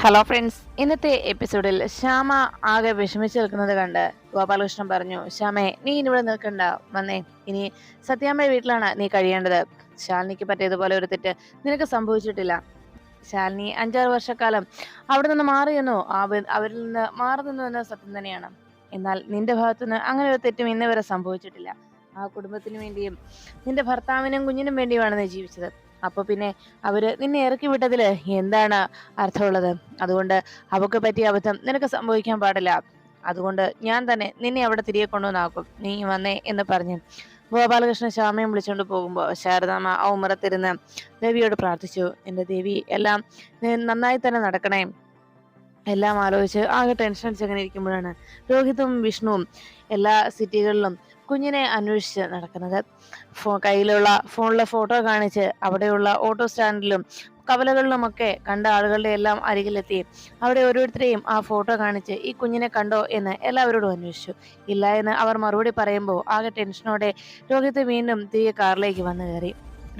Hello friends, ഇന്നത്തെ എപ്പിസോഡിൽ ശ്യാമ ആകെ വിഷമിച്ചു നിൽക്കുന്നത് കണ്ട് ഗോപാലകൃഷ്ണൻ പറഞ്ഞു, ശ്യാമേ, നീ ഇനിവിടെ നിൽക്കണ്ട, വന്നേ. ഇനി സത്യാമ്മയുടെ വീട്ടിലാണ് നീ കഴിയേണ്ടത്. ശാലിനിക്ക് പറ്റിയതുപോലെ ഒരു തെറ്റ് നിനക്ക് സംഭവിച്ചിട്ടില്ല. ശാലിനി 5-6 വർഷക്കാലം അവിടെ നിന്ന് മാറിയെന്നോ അവരിൽ നിന്ന് മാറി നിന്നു എന്ന സത്യം തന്നെയാണ്. എന്നാൽ നിന്റെ ഭാഗത്തുനിന്ന് അങ്ങനെ ഒരു തെറ്റും ഇന്ന് വരെ സംഭവിച്ചിട്ടില്ല. ആ കുടുംബത്തിനു വേണ്ടിയും നിന്റെ ഭർത്താവിനും കുഞ്ഞിനും വേണ്ടിയുമാണ് നീ ജീവിച്ചത്. അപ്പൊ പിന്നെ അവര് നിന്നെ ഇറക്കി വിട്ടതില് എന്താണ് അർത്ഥമുള്ളത്? അതുകൊണ്ട് അവക്ക് പറ്റിയ അബദ്ധം നിനക്ക് സംഭവിക്കാൻ പാടില്ല. അതുകൊണ്ട് ഞാൻ തന്നെ നിന്നെ അവിടെ തിരികെ കൊണ്ടുവന്നാക്കും. നീ വന്നേ എന്ന് പറഞ്ഞ് ഗോപാലകൃഷ്ണൻ ശ്യാമയും വിളിച്ചുകൊണ്ട് പോകുമ്പോൾ ശാരദാമ്മ ആ ഉമ്മറത്തിരുന്ന് ദേവിയോട് പ്രാർത്ഥിച്ചു. എന്റെ ദേവി, എല്ലാം നന്നായി തന്നെ നടക്കണേ. എല്ലാം ആലോചിച്ച് ആകെ ടെൻഷൻ അടിച്ചങ്ങനെ ഇരിക്കുമ്പോഴാണ് രോഹിതും വിഷ്ണുവും എല്ലാ സിറ്റികളിലും കുഞ്ഞിനെ അന്വേഷിച്ച് നടക്കുന്നത്. കയ്യിലുള്ള ഫോണിലെ ഫോട്ടോ കാണിച്ച് അവിടെയുള്ള ഓട്ടോ സ്റ്റാൻഡിലും കവലകളിലുമൊക്കെ കണ്ട ആളുകളുടെ എല്ലാം അരികിലെത്തി അവിടെ ഓരോരുത്തരെയും ആ ഫോട്ടോ കാണിച്ച് ഈ കുഞ്ഞിനെ കണ്ടോ എന്ന് എല്ലാവരോടും അന്വേഷിച്ചു. ഇല്ല എന്ന് അവർ മറുപടി പറയുമ്പോൾ ആകെ ടെൻഷനോടെ രോഹിത് വീണ്ടും തിരികെ കാറിലേക്ക് വന്നു കയറി.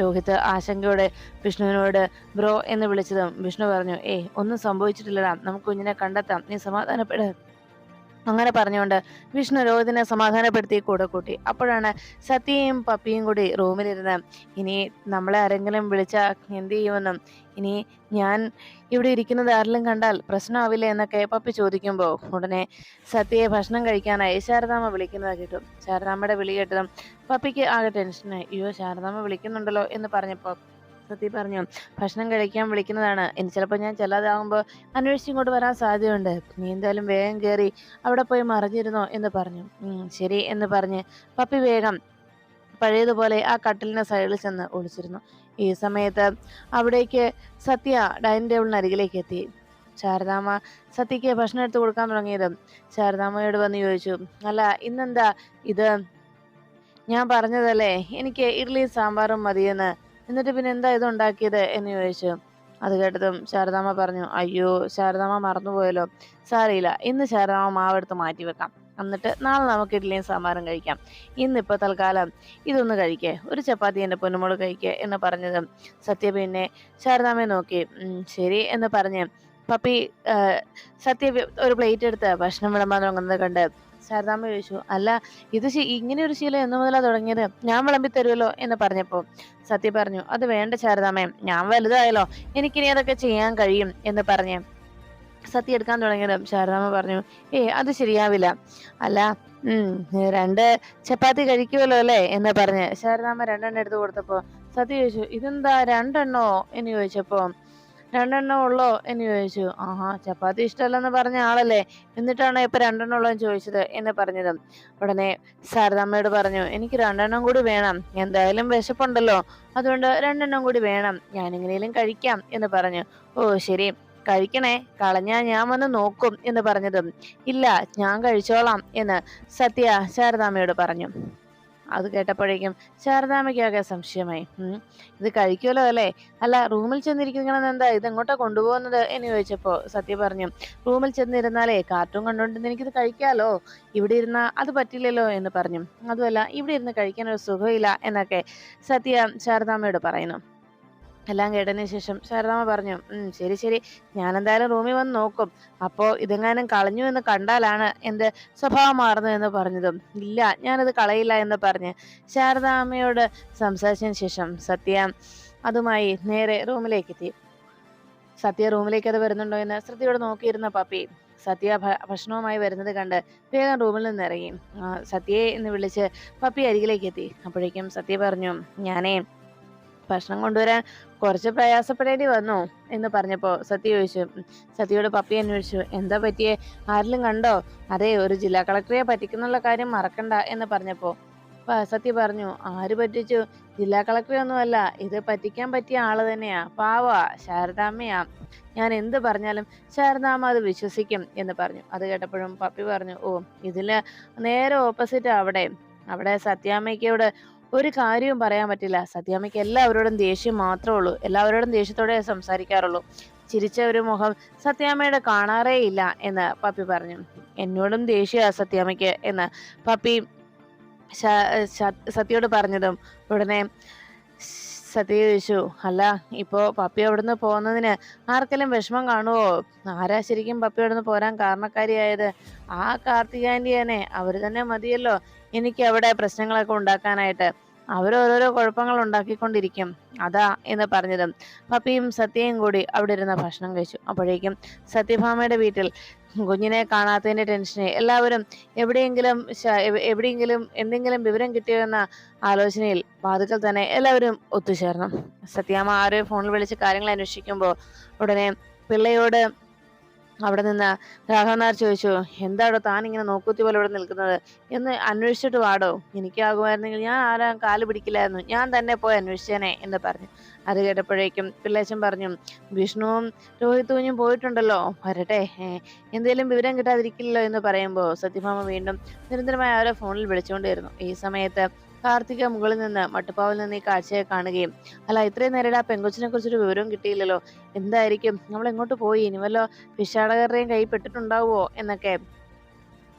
രോഹിത് ആശങ്കയോടെ വിഷ്ണുവിനോട് ബ്രോ എന്ന് വിളിച്ചതും വിഷ്ണു പറഞ്ഞു, ഒന്നും സംഭവിച്ചിട്ടില്ലടാ, നമുക്ക് കുഞ്ഞിനെ കണ്ടെത്താം, നീ സമാധാനപ്പെട്. അങ്ങനെ പറഞ്ഞുകൊണ്ട് വിഷ്ണു രോഹിതിനെ സമാധാനപ്പെടുത്തി കൂടെ കൂട്ടി. അപ്പോഴാണ് സത്യയും പപ്പിയും കൂടി റൂമിലിരുന്ന് ഇനി നമ്മളെ ആരെങ്കിലും വിളിച്ചാൽ എന്ത് ചെയ്യുമെന്നും ഇനി ഞാൻ ഇവിടെ ഇരിക്കുന്നത് ആരെങ്കിലും കണ്ടാൽ പ്രശ്നമാവില്ല എന്നൊക്കെ പപ്പി ചോദിക്കുമ്പോൾ ഉടനെ സത്യയെ ഭക്ഷണം കഴിക്കാനായി ശാരദാമ്മ വിളിക്കുന്നത് കേട്ടു. ശാരദാമ്മയുടെ വിളി കേട്ടതും പപ്പിക്ക് ആകെ ടെൻഷനായി. അയ്യോ, ശാരദാമ്മ വിളിക്കുന്നുണ്ടല്ലോ എന്ന് പറഞ്ഞപ്പോൾ സത്യ പറഞ്ഞു, ഭക്ഷണം കഴിക്കാൻ വിളിക്കുന്നതാണ്, ഇനി ചിലപ്പോൾ ഞാൻ ചെല്ലാതാകുമ്പോൾ അന്വേഷിച്ച് ഇങ്ങോട്ട് വരാൻ സാധ്യതയുണ്ട്. നീ എന്തായാലും വേഗം കയറി അവിടെ പോയി മറിഞ്ഞിരുന്നോ എന്ന് പറഞ്ഞു. ശരി എന്ന് പറഞ്ഞ് പപ്പി വേഗം പഴയതുപോലെ ആ കട്ടിലിന്റെ സൈഡിൽ ചെന്ന് ഒളിച്ചിരുന്നു. ഈ സമയത്ത് അവിടേക്ക് സത്യ ഡൈനിങ് ടേബിളിന് അരികിലേക്ക് എത്തി. ശാരദാമ്മ സത്യക്ക് ഭക്ഷണം എടുത്ത് കൊടുക്കാൻ തുടങ്ങിയതും ശാരദാമ്മയോട് വന്ന് ചോദിച്ചു, അല്ല, ഇന്നെന്താ ഇത്? ഞാൻ പറഞ്ഞതല്ലേ എനിക്ക് ഇഡ്ഡലിയും സാമ്പാറും മതിയെന്ന്, എന്നിട്ട് പിന്നെ എന്താ ഇത് ഉണ്ടാക്കിയത് എന്ന് ചോദിച്ചു. അത് കേട്ടതും ശാരദാമ്മ പറഞ്ഞു, അയ്യോ, ശാരദാമ്മ മറന്നുപോയല്ലോ. സാരയില്ല, ഇന്ന് ശാരദാമ്മ മാവെടുത്ത് മാറ്റി വെക്കാം, എന്നിട്ട് നാളെ നമുക്ക് ഇഡ്ഡലിയും സാമ്പാറും കഴിക്കാം. ഇന്നിപ്പോൾ തൽക്കാലം ഇതൊന്ന് കഴിക്കേ, ഒരു ചപ്പാത്തി എൻ്റെ പൊന്നുമോള് കഴിക്കേ എന്ന് പറഞ്ഞതും സത്യ പിന്നെ ശാരദാമ്മയെ നോക്കി ശരി എന്ന് പറഞ്ഞ് പപ്പി സത്യ ഒരു പ്ലേറ്റ് എടുത്ത് ഭക്ഷണം വിളമ്പാൻ തുടങ്ങുന്നത് കണ്ട് ശാരദാമ്മ ചോദിച്ചു, അല്ല, ഇത് ഇങ്ങനെ ഒരു ശീലം എന്ന് മുതലാ തുടങ്ങിയത്? ഞാൻ വിളമ്പി തരുമല്ലോ എന്ന് പറഞ്ഞപ്പോ സത്യ പറഞ്ഞു, അത് വേണ്ട ശാരദാമ്മേ, ഞാൻ വലുതായല്ലോ, എനിക്കിനി അതൊക്കെ ചെയ്യാൻ കഴിയും എന്ന് പറഞ്ഞ് സത്യ എടുക്കാൻ തുടങ്ങിയതും ശാരദാമ്മ പറഞ്ഞു, അത് ശരിയാവില്ല. അല്ല, 2 ചപ്പാത്തി കഴിക്കുമല്ലോ അല്ലേ എന്ന് പറഞ്ഞ് ശാരദാമ്മ 2 എടുത്ത് കൊടുത്തപ്പോ സത്യ ചോദിച്ചു, ഇതെന്താ 2 എന്ന് ചോദിച്ചപ്പോ 2 ഉള്ളോ എന്ന് ചോദിച്ചു. ആഹാ, ചപ്പാത്തി ഇഷ്ടമല്ലെന്ന് പറഞ്ഞ ആളല്ലേ, എന്നിട്ടാണ് ഇപ്പൊ 2 ഉള്ളോ എന്ന് ചോദിച്ചത് എന്ന് പറഞ്ഞതും ഉടനെ ശാരദാമ്മയോട് പറഞ്ഞു, എനിക്ക് 2 കൂടി വേണം, എന്തായാലും വിശപ്പുണ്ടല്ലോ, അതുകൊണ്ട് 2 കൂടി വേണം, ഞാൻ എങ്ങനെയും കഴിക്കാം എന്ന് പറഞ്ഞു. ഓ ശരി, കഴിക്കണേ, കളഞ്ഞാ ഞാൻ വന്ന് നോക്കും എന്ന് പറഞ്ഞതും ഇല്ല, ഞാൻ കഴിച്ചോളാം എന്ന് സത്യ ശാരദാമ്മയോട് പറഞ്ഞു. അത് കേട്ടപ്പോഴേക്കും ശാരദാമ്മയ്ക്കാകെ സംശയമായി. ഇത് കഴിക്കുമല്ലോ അല്ലേ? അല്ല, റൂമിൽ ചെന്നിരിക്കുന്നത് എന്താ ഇത് എങ്ങോട്ടാ കൊണ്ടുപോകുന്നത് എന്ന് ചോദിച്ചപ്പോ സത്യ പറഞ്ഞു, റൂമിൽ ചെന്നിരുന്നാലേ കാർട്ടൂൺ കണ്ടുകൊണ്ടിരുന്ന് എനിക്കിത് കഴിക്കാലോ, ഇവിടെ ഇരുന്ന അത് പറ്റില്ലല്ലോ എന്ന് പറഞ്ഞു. അതുമല്ല, ഇവിടെ ഇരുന്ന് കഴിക്കാൻ ഒരു സുഖമില്ല എന്നൊക്കെ സത്യ ശാരദാമ്മയോട് പറയുന്നു. എല്ലാം കേട്ടതിന് ശേഷം ശാരദാമ്മ പറഞ്ഞു, ശരി ശരി, ഞാൻ എന്തായാലും റൂമിൽ വന്ന് നോക്കും, അപ്പോ ഇതെങ്ങാനും കളഞ്ഞു എന്ന് കണ്ടാലാണ് എന്റെ സ്വഭാവം മാറുന്നതെന്ന് പറഞ്ഞതും ഇല്ല, ഞാനത് കളയില്ല എന്ന് പറഞ്ഞ് ശാരദാമ്മയോട് സംസാരിച്ചതിന് ശേഷം സത്യ അതുമായി നേരെ റൂമിലേക്ക് എത്തി. സത്യ റൂമിലേക്ക് അത് വരുന്നുണ്ടോ എന്ന് ശ്രദ്ധയോടെ നോക്കിയിരുന്ന പപ്പി സത്യ ഭക്ഷണവുമായി വരുന്നത് കണ്ട് വേഗം റൂമിൽ നിന്ന് ഇറങ്ങി. സത്യയെ എന്ന് വിളിച്ച് പപ്പി അരികിലേക്ക് എത്തി. അപ്പോഴേക്കും സത്യ പറഞ്ഞു, ഞാനേ ഭക്ഷണം കൊണ്ടുവരാൻ കുറച്ച് പ്രയാസപ്പെടേണ്ടി വന്നു എന്ന് പറഞ്ഞപ്പോ സത്യ ചോദിച്ചു. സത്യയോട് പപ്പി അന്വേഷിച്ചു, എന്താ പറ്റിയേ, ആരെങ്കിലും കണ്ടോ? അതെ, ഒരു ജില്ലാ കളക്ടറെ പറ്റിക്കുന്നുള്ള കാര്യം മറക്കണ്ട എന്ന് പറഞ്ഞപ്പോ സത്യ പറഞ്ഞു, ആര് പറ്റിച്ചു? ജില്ലാ കളക്ടറെ ഒന്നുമല്ല, ഇത് പറ്റിക്കാൻ പറ്റിയ ആള് തന്നെയാ, പാവാ, ശാരദാമ്മയാ, ഞാൻ എന്ത് പറഞ്ഞാലും ശാരദാമ്മ അത് വിശ്വസിക്കും എന്ന് പറഞ്ഞു. അത് കേട്ടപ്പോഴും പപ്പി പറഞ്ഞു, ഇതില് നേരെ ഓപ്പോസിറ്റ് അവിടെ സത്യാമ്മയ്ക്കോട് ഒരു കാര്യവും പറയാൻ പറ്റില്ല. സത്യാമ്മയ്ക്ക് എല്ലാവരോടും ദേഷ്യം മാത്രമേ ഉള്ളൂ, എല്ലാവരോടും ദേഷ്യത്തോടെ സംസാരിക്കാറുള്ളൂ. ചിരിച്ച ഒരു മുഖം സത്യാമ്മയുടെ കാണാറേ ഇല്ല എന്ന് പപ്പി പറഞ്ഞു. എന്നോടും ദേഷ്യ സത്യാമ്മയ്ക്ക് എന്ന് പപ്പി സത്യയോട് പറഞ്ഞതും ഉടനെ സത്യ ചോദിച്ചു, അല്ല ഇപ്പോ പപ്പി അവിടുന്ന് പോകുന്നതിന് ആർക്കെങ്കിലും വിഷമം കാണുവോ? ആരാ ശരിക്കും പപ്പി അവിടുന്ന് പോരാൻ കാരണക്കാരിയായത്? ആ കാർത്തികാന്റി തന്നെ, അവര് തന്നെ മതിയല്ലോ എനിക്ക് അവിടെ പ്രശ്നങ്ങളൊക്കെ ഉണ്ടാക്കാനായിട്ട്. അവരോരോരോ കുഴപ്പങ്ങൾ ഉണ്ടാക്കിക്കൊണ്ടിരിക്കും, അതാ എന്ന് പറഞ്ഞതും പപ്പിയും സത്യയും കൂടി അവിടെ ഇരുന്ന് ഭക്ഷണം കഴിച്ചു. അപ്പോഴേക്കും സത്യഭാമയുടെ വീട്ടിൽ കുഞ്ഞിനെ കാണാത്തതിന്റെ ടെൻഷനെ എല്ലാവരും എവിടെയെങ്കിലും എന്തെങ്കിലും വിവരം കിട്ടിയോ എന്ന ആലോചനയിൽ വാതുക്കൽ തന്നെ എല്ലാവരും ഒത്തുചേർന്നു. സത്യാമ്മ ആരെയോ ഫോണിൽ വിളിച്ച് കാര്യങ്ങൾ അന്വേഷിക്കുമ്പോൾ ഉടനെ പിള്ളയോട് അവിടെ നിന്ന് രാഘവൻ നായർ ചോദിച്ചു, എന്താടോ താൻ ഇങ്ങനെ നോക്കൂത്തി പോലെ ഇവിടെ നിൽക്കുന്നത്? എന്ന് അന്വേഷിച്ചിട്ട് വാടോ. എനിക്കാകുമായിരുന്നെങ്കിൽ ഞാൻ ആരാ കാല് പിടിക്കില്ലായിരുന്നു, ഞാൻ തന്നെ പോയി അന്വേഷിച്ചേനെ എന്ന് പറഞ്ഞു. അത് കേട്ടപ്പോഴേക്കും പിള്ളേച്ചൻ പറഞ്ഞു, വിഷ്ണുവും രോഹിത് കുഞ്ഞും പോയിട്ടുണ്ടല്ലോ, വരട്ടെ, എന്തേലും വിവരം കിട്ടാതിരിക്കില്ലല്ലോ എന്ന് പറയുമ്പോൾ സത്യഭാമ വീണ്ടും നിരന്തരമായി ആരോ ഫോണിൽ വിളിച്ചുകൊണ്ടിരുന്നു. ഈ സമയത്ത് കാർത്തിക മുകളിൽ നിന്ന് മട്ടുപ്പാവിൽ നിന്ന് ഈ കാഴ്ചയെ കാണുകയും, അല്ല ഇത്രയും നേരം ആ പെങ്കൊച്ചിനെ കുറിച്ചൊരു വിവരവും കിട്ടിയില്ലല്ലോ, എന്തായിരിക്കും, നമ്മൾ എങ്ങോട്ട് പോയി, ഇനി വല്ലോ ഭിക്ഷാടകരുടെയും കൈ പെട്ടിട്ടുണ്ടാവുമോ എന്നൊക്കെ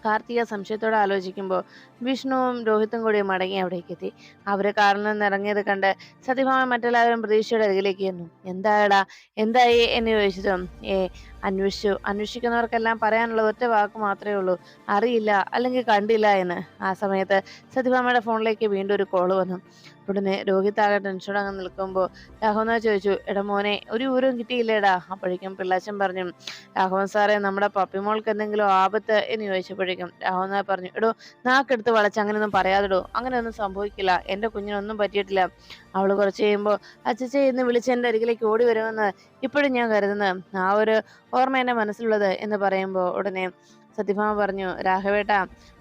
കാർത്തിക സംശയത്തോടെ ആലോചിക്കുമ്പോൾ വിഷ്ണുവും രോഹിത്തും കൂടി മടങ്ങി അവിടേക്ക് എത്തി. അവരെ കാറിൽ നിന്ന് ഇറങ്ങിയത് കണ്ട് സത്യഭാമ മറ്റെല്ലാവരും പ്രതീക്ഷയുടെ അരികിലേക്ക് ചെന്നു. എന്തായടാ, എന്തായി എന്ന് ചോദിച്ചതും അന്വേഷിക്കുന്നവർക്കെല്ലാം പറയാനുള്ള ഒറ്റ വാക്ക് മാത്രമേ ഉള്ളൂ, അറിയില്ല അല്ലെങ്കിൽ കണ്ടില്ല എന്ന്. ആ സമയത്ത് സത്യഭാമയുടെ ഫോണിലേക്ക് വീണ്ടും ഒരു കോള് വന്നു. ഉടനെ രോഹിത് ആകെ ടെൻഷനോടെ അങ്ങ് നിൽക്കുമ്പോൾ രാഘവൻ ചോദിച്ചു, എടാ മോനെ, ഒരു വിവരവും കിട്ടിയില്ലേടാ? അപ്പോഴേക്കും പിള്ളാച്ചൻ പറഞ്ഞു, രാഘവൻ സാറേ, നമ്മുടെ പപ്പിമോൾക്ക് എന്തെങ്കിലും ആപത്ത് എന്ന് ചോദിച്ചപ്പോഴേക്കും രാഘവൻ പറഞ്ഞു, എടോ നാക്കെടുത്ത് വളച്ച് അങ്ങനെയൊന്നും പറയാതെടോ, അങ്ങനെയൊന്നും സംഭവിക്കില്ല, എന്റെ കുഞ്ഞിനൊന്നും പറ്റിയിട്ടില്ല. അവള് കുറച്ച് കഴിയുമ്പോൾ അച്ചച്ച എന്ന് വിളിച്ച് എന്റെ അരികിലേക്ക് ഓടി വരുമെന്ന് ഇപ്പോഴും ഞാൻ കരുതുന്നത്, ആ ഒരു ഓർമ്മ എന്റെ മനസ്സിലുള്ളത് എന്ന് പറയുമ്പോൾ ഉടനെ സത്യഭാമ പറഞ്ഞു, രാഘവേട്ടാ,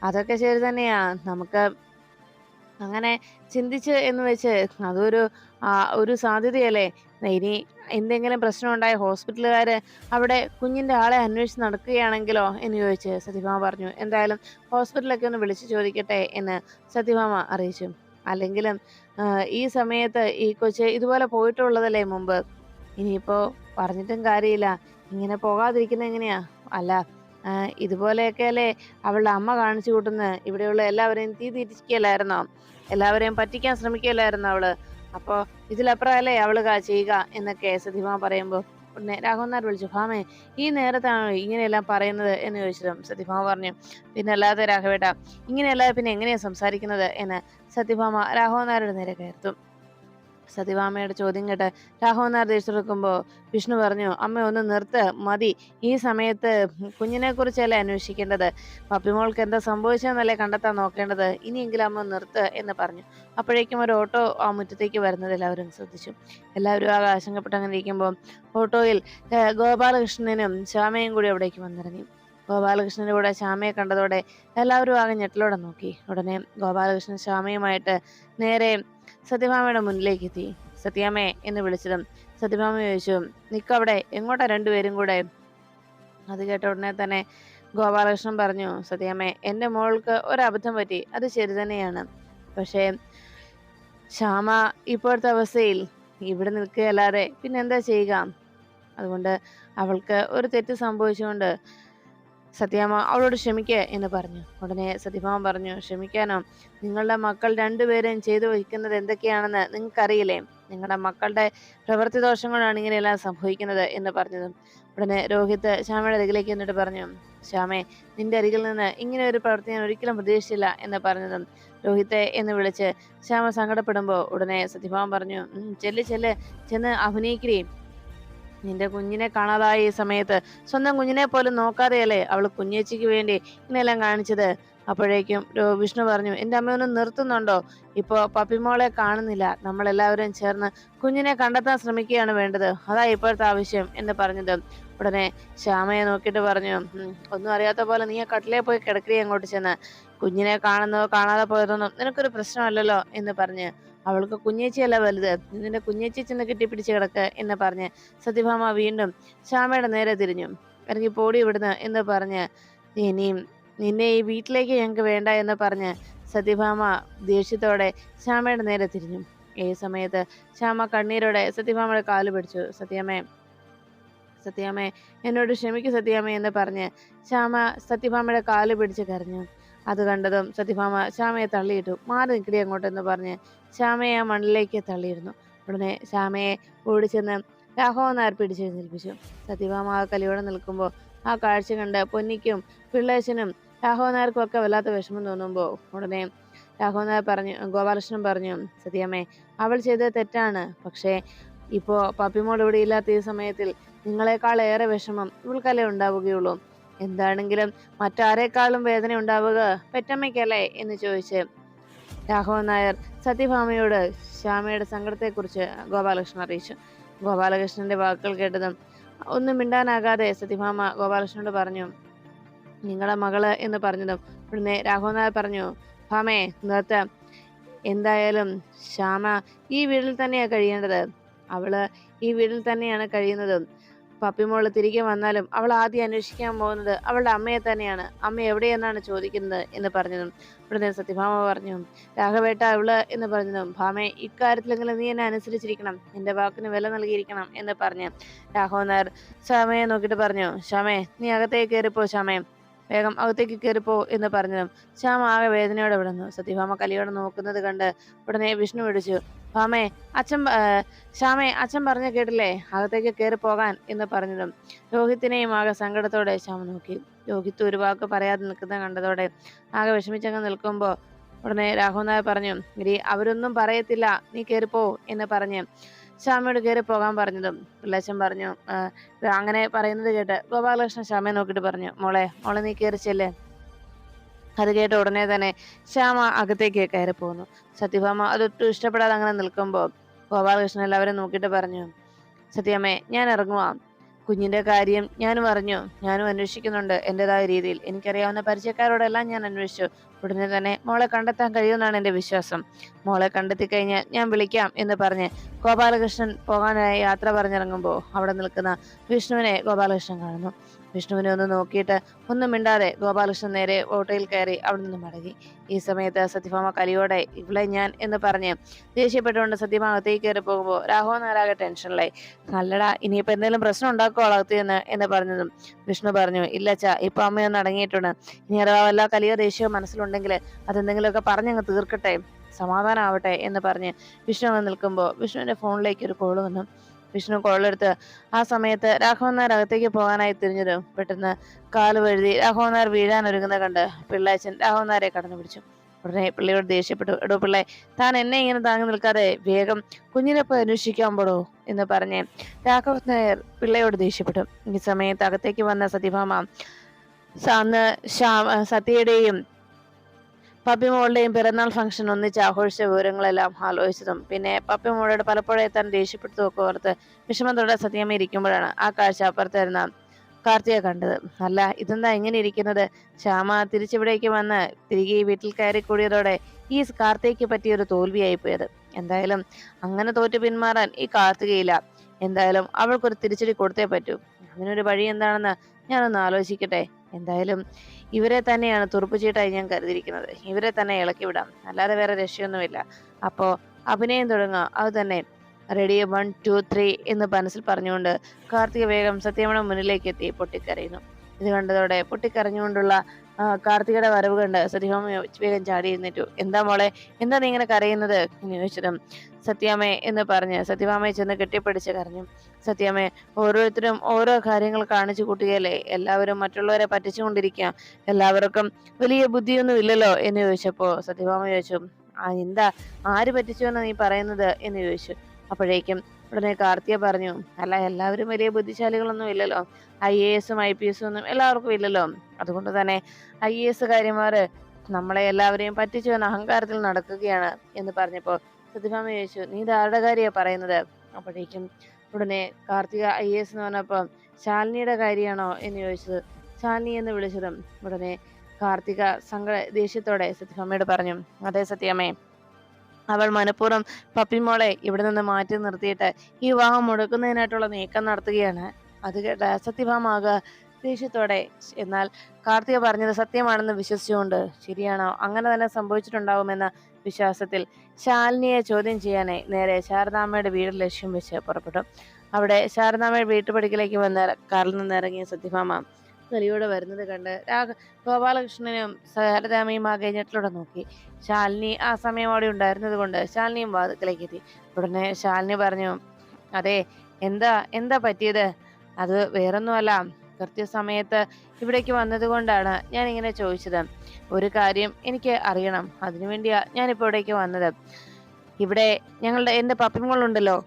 അതൊക്കെ ശരി തന്നെയാ, നമുക്ക് അങ്ങനെ ചിന്തിച്ച് എന്ന് വെച്ച് അതൊരു ഒരു സാധ്യതയല്ലേ. ഇനി എന്തെങ്കിലും പ്രശ്നം ഉണ്ടായ ഹോസ്പിറ്റലുകാര് അവിടെ കുഞ്ഞിന്റെ ആളെ അന്വേഷിച്ച് നടക്കുകയാണെങ്കിലോ എന്ന് ചോദിച്ച് സത്യഭാമ പറഞ്ഞു, എന്തായാലും ഹോസ്പിറ്റലൊക്കെ ഒന്ന് വിളിച്ചു ചോദിക്കട്ടെ എന്ന് സത്യഭാമ അറിയിച്ചു. അല്ലെങ്കിലും ഈ സമയത്ത് ഈ കൊച്ച് ഇതുപോലെ പോയിട്ടുള്ളതല്ലേ മുമ്പ്, ഇനിയിപ്പോ പറഞ്ഞിട്ടും കാര്യമില്ല, ഇങ്ങനെ പോകാതിരിക്കുന്നത് എങ്ങനെയാ? അല്ല ഇതുപോലെയൊക്കെ അല്ലേ അവളുടെ അമ്മ കാണിച്ചു കൂട്ടുന്നത്, ഇവിടെയുള്ള എല്ലാവരെയും തിരിക്കുകയല്ലായിരുന്നോ, എല്ലാവരെയും പറ്റിക്കാൻ ശ്രമിക്കുകയല്ലായിരുന്നു അവള്, അപ്പോ ഇതിലപ്പുറമല്ലേ അവള് ചെയ്യുക എന്നൊക്കെ സത്യഭാമ പറയുമ്പോൾ ഉടനെ രാഘവൻ നായർ വിളിച്ചു, ഭാമേ, ഈ നേരത്താണോ ഇങ്ങനെയെല്ലാം പറയുന്നത് എന്ന് ചോദിച്ചതും സത്യഭാമ പറഞ്ഞു, പിന്നെ അല്ലാതെ രാഘവേട്ട, ഇങ്ങനെയല്ലാതെ പിന്നെ എങ്ങനെയാ സംസാരിക്കുന്നത് എന്ന് സത്യഭാമ രാഘവൻ നായരുടെ നേരെ കയർത്തു. സത്യഭാമയുടെ ചോദ്യം കേട്ട് രാഘവൻ നായർ ദേഷ്യമെടുക്കുമ്പോൾ വിഷ്ണു പറഞ്ഞു, അമ്മ ഒന്ന് നിർത്ത്, മതി, ഈ സമയത്ത് കുഞ്ഞിനെ കുറിച്ചല്ലേ അന്വേഷിക്കേണ്ടത്, പപ്പിമോൾക്ക് എന്താ സംഭവിച്ചതെന്നല്ലേ കണ്ടെത്താൻ നോക്കേണ്ടത്, ഇനിയെങ്കിലും അമ്മ നിർത്ത് എന്ന് പറഞ്ഞു. അപ്പോഴേക്കും ഒരു ഓട്ടോ ആ മുറ്റത്തേക്ക് വരുന്നത് എല്ലാവരും ശ്രദ്ധിച്ചു. എല്ലാവരും ആകെ ആശങ്കപ്പെട്ട് അങ്ങനെ ഇരിക്കുമ്പോൾ ഓട്ടോയിൽ ഗോപാലകൃഷ്ണനും ശ്യാമയും കൂടി അവിടേക്ക് വന്നിറങ്ങി. ഗോപാലകൃഷ്ണന്റെ കൂടെ ശ്യാമയെ കണ്ടതോടെ എല്ലാവരും ആകെ ഞെട്ടലോടെ നോക്കി. ഉടനെ ഗോപാലകൃഷ്ണൻ ശ്യാമയുമായിട്ട് നേരെ സത്യഭാമയുടെ മുന്നിലേക്ക് എത്തി. സത്യാമ്മേ എന്ന് വിളിച്ചതും സത്യഭാമ ചോദിച്ചു, നിക്കവിടെ, എങ്ങോട്ടാ രണ്ടുപേരും കൂടെ? അത് കേട്ട ഉടനെ തന്നെ ഗോപാലകൃഷ്ണൻ പറഞ്ഞു, സത്യാമ്മേ, എന്റെ മോൾക്ക് ഒരബദ്ധം പറ്റി, അത് ശരി തന്നെയാണ്, പക്ഷേ ശ്യാമ ഇപ്പോഴത്തെ അവസ്ഥയിൽ ഇവിടെ നിൽക്കുകയല്ലാതെ പിന്നെന്താ ചെയ്യുക, അതുകൊണ്ട് അവൾക്ക് ഒരു തെറ്റ് സംഭവിച്ചുകൊണ്ട് സത്യാമ്മ അവളോട് ക്ഷമിക്കുക എന്ന് പറഞ്ഞു. ഉടനെ സത്യഭാമ പറഞ്ഞു, ക്ഷമിക്കാനോ? നിങ്ങളുടെ മക്കൾ രണ്ടുപേരും ചെയ്തു വയ്ക്കുന്നത് എന്തൊക്കെയാണെന്ന് നിങ്ങൾക്കറിയില്ലേ, നിങ്ങളുടെ മക്കളുടെ പ്രവൃത്തി ദോഷം കൊണ്ടാണ് ഇങ്ങനെയെല്ലാം സംഭവിക്കുന്നത് എന്ന് പറഞ്ഞതും ഉടനെ രോഹിത് ശ്യാമയുടെ അരികിലേക്ക് എന്നിട്ട് പറഞ്ഞു, ശ്യാമേ, നിന്റെ അരികിൽ നിന്ന് ഇങ്ങനെ ഒരു പ്രവൃത്തി ഞാൻ ഒരിക്കലും പ്രതീക്ഷിച്ചില്ല എന്ന് പറഞ്ഞതും രോഹിത്തെ എന്ന് വിളിച്ച് ശ്യാമ സങ്കടപ്പെടുമ്പോൾ ഉടനെ സത്യഭാമ പറഞ്ഞു, ചെന്ന് അഭിനയിക്കേ, നിന്റെ കുഞ്ഞിനെ കാണാതായ ഈ സമയത്ത് സ്വന്തം കുഞ്ഞിനെ പോലും നോക്കാതെയല്ലേ അവൾ കുഞ്ഞേച്ചിക്ക് വേണ്ടി ഇങ്ങനെയെല്ലാം കാണിച്ചത്. അപ്പോഴേക്കും വിഷ്ണു പറഞ്ഞു, എന്റെ അമ്മയൊന്ന് നിർത്തുന്നുണ്ടോ? ഇപ്പോ പപ്പിമോളെ കാണുന്നില്ല, നമ്മളെല്ലാവരും ചേർന്ന് കുഞ്ഞിനെ കണ്ടെത്താൻ ശ്രമിക്കുകയാണ് വേണ്ടത്, അതാ ഇപ്പോഴത്തെ ആവശ്യം എന്ന് പറഞ്ഞത്. ഉടനെ ശ്യാമയെ നോക്കിയിട്ട് പറഞ്ഞു, ഒന്നും അറിയാത്ത പോലെ നീ ആ കട്ടിലേ പോയി കിടക്കുകയെ അങ്ങോട്ട് ചെന്ന്, കുഞ്ഞിനെ കാണുന്നതോ കാണാതെ പോയതൊന്നും നിനക്കൊരു പ്രശ്നമല്ലല്ലോ എന്ന് പറഞ്ഞ്, അവൾക്ക് കുഞ്ഞേച്ചിയല്ല വലുത്, നിന്റെ കുഞ്ഞേച്ചി ചെന്ന് കെട്ടിപ്പിടിച്ച് കിടക്ക് എന്ന് പറഞ്ഞ് സത്യഭാമ വീണ്ടും ശ്യാമയുടെ നേരെ തിരിഞ്ഞു. ഇറങ്ങി പോടി ഇവിടുന്ന് എന്ന് പറഞ്ഞ്, ഇനിയും നിന്നെ ഈ വീട്ടിലേക്ക് ഞങ്ങൾക്ക് വേണ്ട എന്ന് പറഞ്ഞ് സത്യഭാമ ദേഷ്യത്തോടെ ശ്യാമയുടെ നേരെ തിരിഞ്ഞു. ഈ സമയത്ത് ശ്യാമ കണ്ണീരോടെ സത്യഭാമയുടെ കാല് പിടിച്ചു. സത്യാമ്മേ, എന്നോട് ക്ഷമിക്കൂ സത്യാമ്മ എന്ന് പറഞ്ഞ് ശ്യാമ സത്യഭാമയുടെ കാല് പിടിച്ച് കരഞ്ഞു. അത് കണ്ടതും സത്യഭാമ ശ്യാമയെ തള്ളിയിട്ടു. മാറി നിൽക്കടി അങ്ങോട്ടെന്ന് പറഞ്ഞ് ശ്യാമയെ ആ മണ്ണിലേക്ക് തള്ളിയിരുന്നു. ഉടനെ ശ്യാമയെ ഓടിച്ചെന്ന് രാഘവൻ നായർ പിടിച്ചെഴുന്നേൽപ്പിച്ചു. സത്യഭാമ ആ കലിയോടെ നിൽക്കുമ്പോൾ ആ കാഴ്ച കണ്ട് പൊന്നിക്കും പിള്ളേച്ചനും രാഘവൻ നായർക്കും ഒക്കെ വല്ലാത്ത വിഷമം തോന്നുമ്പോൾ ഉടനെ രാഘവൻ നായർ പറഞ്ഞു, ഗോപാലകൃഷ്ണൻ പറഞ്ഞു, സത്യാമ്മേ, അവൾ ചെയ്തത് തെറ്റാണ്. പക്ഷേ ഇപ്പോ പപ്പിമോൾ ഇവിടെ ഇല്ലാത്ത ഈ സമയത്തിൽ നിങ്ങളെക്കാൾ ഏറെ വിഷമം ഇവൾക്കല്ലേ ഉണ്ടാവുകയുള്ളൂ. എന്താണെങ്കിലും മറ്റാരേക്കാളും വേദന ഉണ്ടാവുക പെറ്റമ്മയ്ക്കല്ലേ എന്ന് ചോദിച്ച് രാഘവൻ നായർ സത്യഭാമയോട് ശ്യാമയുടെ സങ്കടത്തെക്കുറിച്ച് ഗോപാലകൃഷ്ണൻ അറിയിച്ചു. ഗോപാലകൃഷ്ണന്റെ വാക്കുകൾ കേട്ടതും ഒന്നും മിണ്ടാനാകാതെ സത്യഭാമ ഗോപാലകൃഷ്ണനോട് പറഞ്ഞു, നിങ്ങളുടെ മകള് എന്ന് പറഞ്ഞതും ഉടനെ രാഘവൻ നായർ പറഞ്ഞു, ഭാമേ നിർത്ത, എന്തായാലും ശ്യാമ ഈ വീട്ടിൽ തന്നെയാണ് കഴിയേണ്ടത്. അവള് ഈ വീട്ടിൽ തന്നെയാണ് കഴിയുന്നത്. പപ്പിമോള് തിരികെ വന്നാലും അവൾ ആദ്യം അന്വേഷിക്കാൻ പോകുന്നത് അവളുടെ അമ്മയെ തന്നെയാണ്. അമ്മ എവിടെയെന്നാണ് ചോദിക്കുന്നത് എന്ന് പറഞ്ഞതും ഉടനെ സത്യഭാമ പറഞ്ഞു, രാഘവേട്ട അവള് എന്ന് പറഞ്ഞതും ഭാമേ, ഇക്കാര്യത്തിലെങ്കിലും നീ എന്നെ അനുസരിച്ചിരിക്കണം, എന്റെ വാക്കിന് വില നൽകിയിരിക്കണം എന്ന് പറഞ്ഞ് രാഘവൻ നായർ ശ്യാമയെ നോക്കിയിട്ട് പറഞ്ഞു, ശ്യാമേ, നീ അകത്തേക്ക് കയറിപ്പോ, ശ്യാമേ, വേഗം അകത്തേക്ക് കയറിപ്പോ എന്ന് പറഞ്ഞതും ശ്യാമ ആകെ വേദനയോടെ വിടുന്നു. സത്യഭാമ കലിയോടെ നോക്കുന്നത് കണ്ട് ഉടനെ വിഷ്ണു വിളിച്ചു, ഭാമേ, ശ്യാമേ, അച്ഛൻ പറഞ്ഞ കേട്ടില്ലേ, അകത്തേക്ക് കയറി പോകാൻ എന്ന് പറഞ്ഞതും രോഹിത്തിനെയും ആകെ സങ്കടത്തോടെ ശ്യാമ നോക്കി. രോഹിത്ത് ഒരു വാക്ക് പറയാതെ നിൽക്കുന്ന കണ്ടതോടെ ആകെ വിഷമിച്ചങ്ങ് നിൽക്കുമ്പോൾ ഉടനെ രാഘവൻ നായർ പറഞ്ഞു, ഇരി, അവരൊന്നും പറയത്തില്ല, നീ കയറിപ്പോ എന്ന് പറഞ്ഞ് ശ്യാമയോട് കയറി പോകാൻ പറഞ്ഞതും പിള്ളേച്ചൻ പറഞ്ഞു, അങ്ങനെ പറയുന്നത് കേട്ട് ഗോപാലകൃഷ്ണൻ ശ്യാമയെ നോക്കിയിട്ട് പറഞ്ഞു, മോളെ നീ കയറി ചെല്ലേ. അത് കേട്ട ഉടനെ തന്നെ ശ്യാമ അകത്തേക്ക് കയറി പോകുന്നു. സത്യഭാമ അതൊട്ടും ഇഷ്ടപ്പെടാതെ അങ്ങനെ നിൽക്കുമ്പോൾ ഗോപാലകൃഷ്ണൻ എല്ലാവരും നോക്കിയിട്ട് പറഞ്ഞു, സത്യാമ്മേ, ഞാൻ ഇറങ്ങുവാ. കുഞ്ഞിന്റെ കാര്യം ഞാനും അറിഞ്ഞു, ഞാനും അന്വേഷിക്കുന്നുണ്ട് എന്റേതായ രീതിയിൽ. എനിക്കറിയാവുന്ന പരിചയക്കാരോടെല്ലാം ഞാൻ അന്വേഷിച്ചു. ഉടനെ തന്നെ മോളെ കണ്ടെത്താൻ കഴിയുമെന്നാണ് എന്റെ വിശ്വാസം. മോളെ കണ്ടെത്തി കഴിഞ്ഞാൽ ഞാൻ വിളിക്കാം എന്ന് പറഞ്ഞ് ഗോപാലകൃഷ്ണൻ പോകാനായി യാത്ര പറഞ്ഞിറങ്ങുമ്പോൾ അവിടെ നിൽക്കുന്ന വിഷ്ണുവിനെ ഗോപാലകൃഷ്ണൻ കാണുന്നു. വിഷ്ണുവിനെ ഒന്ന് നോക്കിയിട്ട് ഒന്നും മിണ്ടാതെ ഗോപാലകൃഷ്ണൻ നേരെ ഓട്ടോയിൽ കയറി അവിടെ നിന്ന് മടങ്ങി. ഈ സമയത്ത് സത്യഭാമ കലിയോടെ ഇവിടെ ഞാൻ എന്ന് പറഞ്ഞ് ദേഷ്യപ്പെട്ടുകൊണ്ട് സത്യഭാമ അകത്തേക്ക് കയറി പോകുമ്പോൾ രാഘവൻ നായരാകെ ടെൻഷനിലായി. നല്ലടാ, ഇനിയിപ്പോ എന്തെങ്കിലും പ്രശ്നം ഉണ്ടാക്കുമോ അകത്തുനിന്ന് എന്ന് പറഞ്ഞതും വിഷ്ണു പറഞ്ഞു, ഇല്ലച്ചാ, ഇപ്പൊ അമ്മയൊന്ന് അടങ്ങിയിട്ടുണ്ട്. ഇനി അഥവാ വല്ല കലിയോ ദേഷ്യമോ മനസ്സിലുണ്ടെങ്കിൽ അതെന്തെങ്കിലുമൊക്കെ പറഞ്ഞങ്ങ് തീർക്കട്ടെ, സമാധാനമാവട്ടെ എന്ന് പറഞ്ഞ് വിഷ്ണു അങ്ങ് നിൽക്കുമ്പോൾ വിഷ്ണുവിന്റെ ഫോണിലേക്ക് ഒരു കോള് വന്നു. വിഷ്ണു കോളെടുത്ത് ആ സമയത്ത് രാഘവൻ നായർ അകത്തേക്ക് പോകാനായി തിരിഞ്ഞത് പെട്ടെന്ന് കാല് വഴുതി രാഘവൻ നായർ വീഴാൻ ഒരുങ്ങുന്ന കണ്ട് പിള്ളേച്ചൻ രാഘവൻ നായരെ കടന്നു പിടിച്ചു. ഉടനെ പിള്ളയോട് ദേഷ്യപ്പെട്ടു, എടോ പിള്ളേ, താൻ എന്നെ ഇങ്ങനെ താങ്ങി നിൽക്കാതെ വേഗം കുഞ്ഞിനെ പോയി അന്വേഷിക്കാൻ പോടോ എന്ന് പറഞ്ഞ് രാഘവൻ നായർ പിള്ളയോട് ദേഷ്യപ്പെട്ടു. ഈ സമയത്ത് അകത്തേക്ക് വന്ന സത്യഭാമ അന്ന് സത്യയുടെയും പപ്പിമോളുടെയും പിറന്നാൾ ഫംഗ്ഷൻ ഒന്നിച്ച് ആഘോഷിച്ച വിവരങ്ങളെല്ലാം ആലോചിച്ചതും പിന്നെ പപ്പിമോളോട് പലപ്പോഴും എത്താൻ ദേഷ്യപ്പെട്ടതും ഒക്കെ ഓർത്ത് വിഷമത്തോടെ സത്യമ്മ ഇരിക്കുമ്പോഴാണ് ആ കാഴ്ച അപ്പുറത്തായിരുന്ന കാർത്തിക കണ്ടത്. അല്ല, ഇതെന്താ ഇങ്ങനെ ഇരിക്കുന്നത്? ശ്യാമ തിരിച്ചിവിടേക്ക് വന്ന് തിരികെ ഈ വീട്ടിൽ കയറി കൂടിയതോടെ ഈ കാർത്തികയ്ക്ക് പറ്റിയൊരു തോൽവിയായി പോയത്. എന്തായാലും അങ്ങനെ തോറ്റു പിന്മാറാൻ ഈ കാർത്തികയില്ല. എന്തായാലും അവൾക്കൊരു തിരിച്ചടി കൊടുത്തേ പറ്റൂ. അതിനൊരു വഴി എന്താണെന്ന് ഞാനൊന്ന് ആലോചിക്കട്ടെ. എന്തായാലും ഇവരെ തന്നെയാണ് തുറുപ്പുചീട്ടായി ഞാൻ കരുതിയിരിക്കുന്നത്. ഇവരെ തന്നെ ഇളക്കി വിടാം, അല്ലാതെ വേറെ രക്ഷയൊന്നുമില്ല. അപ്പോ അഭിനയം തുടങ്ങുക, അത് തന്നെ. റെഡി, 1 2 3 എന്ന് മനസ്സിൽ പറഞ്ഞുകൊണ്ട് കാർത്തിക വേഗം സത്യമ്മയുടെ മുന്നിലേക്ക് എത്തി പൊട്ടിക്കരയുന്നു. ഇത് കണ്ടതോടെ പൊട്ടിക്കരഞ്ഞുകൊണ്ടുള്ള കാർത്തികയുടെ വരവ് കണ്ട് സത്യഭാമ വേഗം ചാടി എഴുന്നേറ്റു. എന്താ മോളെ, എന്താ നീ ഇങ്ങനെ കരയുന്നത് എന്ന് ചോദിച്ചതും സത്യാമ്മേ എന്ന് പറഞ്ഞ് സത്യഭാമയെ ചെന്ന് കെട്ടിപ്പിടിച്ച് കരഞ്ഞു. സത്യാമ്മേ, ഓരോരുത്തരും ഓരോ കാര്യങ്ങൾ കാണിച്ചു കൂട്ടുകയല്ലേ, എല്ലാവരും മറ്റുള്ളവരെ പറ്റിച്ചുകൊണ്ടിരിക്കുക, എല്ലാവർക്കും വലിയ ബുദ്ധിയൊന്നും ഇല്ലല്ലോ എന്ന് ചോദിച്ചപ്പോ സത്യഭാമ ചോദിച്ചു, എന്താ, ആര് പറ്റിച്ചു എന്ന് നീ പറയുന്നത് എന്ന് ചോദിച്ചു. അപ്പോഴേക്കും ഉടനെ കാർത്തിക പറഞ്ഞു, അല്ല, എല്ലാവരും വലിയ ബുദ്ധിശാലികളൊന്നും ഇല്ലല്ലോ, IAS-ഉം IPS-ഉം ഒന്നും എല്ലാവർക്കും ഇല്ലല്ലോ. അതുകൊണ്ട് തന്നെ IAS കാര്യമാര് നമ്മളെ എല്ലാവരെയും പറ്റിച്ചു എന്ന അഹങ്കാരത്തിൽ നടക്കുകയാണ് എന്ന് പറഞ്ഞപ്പോ സത്യഭാമ ചോദിച്ചു, നീ ഇത് ആരുടെ കാര്യമാണ് പറയുന്നത്? അപ്പോഴേക്കും ഉടനെ കാർത്തിക IAS എന്ന് പറഞ്ഞപ്പോ ശാലിനിയുടെ കാര്യമാണോ എന്ന് ചോദിച്ചത്. ശാലിനി എന്ന് വിളിച്ചതും ഉടനെ കാർത്തിക ദേഷ്യത്തോടെ സത്യഭാമയോട് പറഞ്ഞു, അതെ സത്യാമ്മേ, അവൾ മനഃപൂർവ്വം പപ്പിമോളെ ഇവിടെ നിന്ന് മാറ്റി നിർത്തിയിട്ട് ഈ വിവാഹം മുടക്കുന്നതിനായിട്ടുള്ള നീക്കം നടത്തുകയാണ്. അത് കേട്ട സത്യഭാമ ദേഷ്യത്തോടെ, എന്നാൽ കാർത്തിക പറഞ്ഞത് സത്യമാണെന്ന് വിശ്വസിച്ചുകൊണ്ട്, ശരിയാണോ, അങ്ങനെ തന്നെ സംഭവിച്ചിട്ടുണ്ടാവുമെന്ന വിശ്വാസത്തിൽ ശാലിനിയെ ചോദ്യം ചെയ്യാനായി നേരെ ശാരദാമ്മയുടെ വീട് ലക്ഷ്യം വെച്ച് പുറപ്പെട്ടു. അവിടെ ശാരദാമ്മയുടെ വീട്ടുപടിക്കലേക്ക് വന്ന് കാറിൽ നിന്ന് ഇറങ്ങിയ സത്യഭാമ കലിയോടെ വരുന്നത് കണ്ട് ഗോപാലകൃഷ്ണനും ശാരദാമ്മയും ആകെ ഞെട്ടലോടെ നോക്കി. ശാലിനി ആ സമയം അവിടെ ഉണ്ടായിരുന്നത് കൊണ്ട് ശാലിനിയും വാതിക്കലേക്ക് എത്തി. ഉടനെ ശാലിനി പറഞ്ഞു, അതെ, എന്താ എന്താ പറ്റിയത്? അത് വേറൊന്നുമല്ല, കൃത്യസമയത്ത് ഇവിടേക്ക് വന്നത് കൊണ്ടാണ് ഞാൻ ഇങ്ങനെ ചോദിച്ചത്. ഒരു കാര്യം എനിക്ക് അറിയണം, അതിനു വേണ്ടിയാ ഞാനിപ്പോ ഇവിടേക്ക് വന്നത്. ഇവിടെ എന്റെ പപ്പിമോളുണ്ടല്ലോ,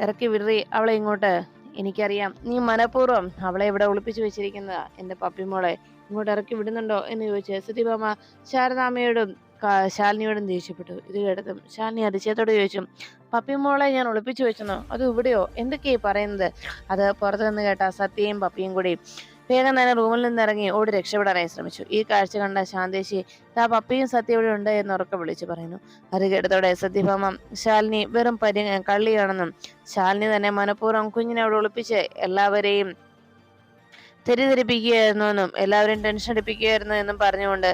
ഇറക്കി വിടറി അവളെ ഇങ്ങോട്ട്. എനിക്കറിയാം നീ മനഃപൂർവ്വം അവളെ ഇവിടെ ഒളിപ്പിച്ചു വെച്ചിരിക്കുന്നതാ. എന്റെ പപ്പിമോളെ ഇങ്ങോട്ട് ഇറക്കി വിടുന്നുണ്ടോ എന്ന് ചോദിച്ച് സത്യഭാമ ശാരദാമ്മയോടും ശാലിനിയോടും ദേഷ്യപ്പെട്ടു. ഇത് കേട്ടതും ശാലിനി അതിശയത്തോട് ചോദിച്ചു, പപ്പിമോളെ ഞാൻ ഒളിപ്പിച്ചു വെച്ചെന്നോ? അത് ഇവിടെയോ? എന്തൊക്കെയാ പറയുന്നത്? അത് പുറത്തു നിന്ന് കേട്ട സത്യയും പപ്പിയും കൂടി വേഗം തന്നെ റൂമിൽ നിന്നിറങ്ങി ഓടി രക്ഷപ്പെടാനായി ശ്രമിച്ചു. ഈ കാഴ്ച കണ്ട ശാന്തേശി ആ പപ്പിയും സത്യം ഇവിടെ ഉണ്ട് എന്ന് ഉറക്കെ വിളിച്ചു പറയുന്നു. അത് കേട്ടതോടെ സത്യഭാമ ശാലിനി വെറും കള്ളിയാണെന്നും ശാലിനി തന്നെ മനഃപൂർവ്വം കുഞ്ഞിനെ അവിടെ ഒളിപ്പിച്ച് എല്ലാവരെയും തെറ്റിദ്ധരിപ്പിക്കുകയായിരുന്നു എന്നും എല്ലാവരെയും ടെൻഷൻ അടിപ്പിക്കുകയായിരുന്നു എന്നും പറഞ്ഞുകൊണ്ട്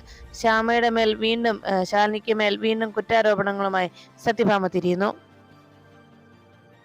ശാലിനിക്ക് മേൽ വീണ്ടും കുറ്റാരോപണങ്ങളുമായി സത്യഭാമ തിരിയുന്നു.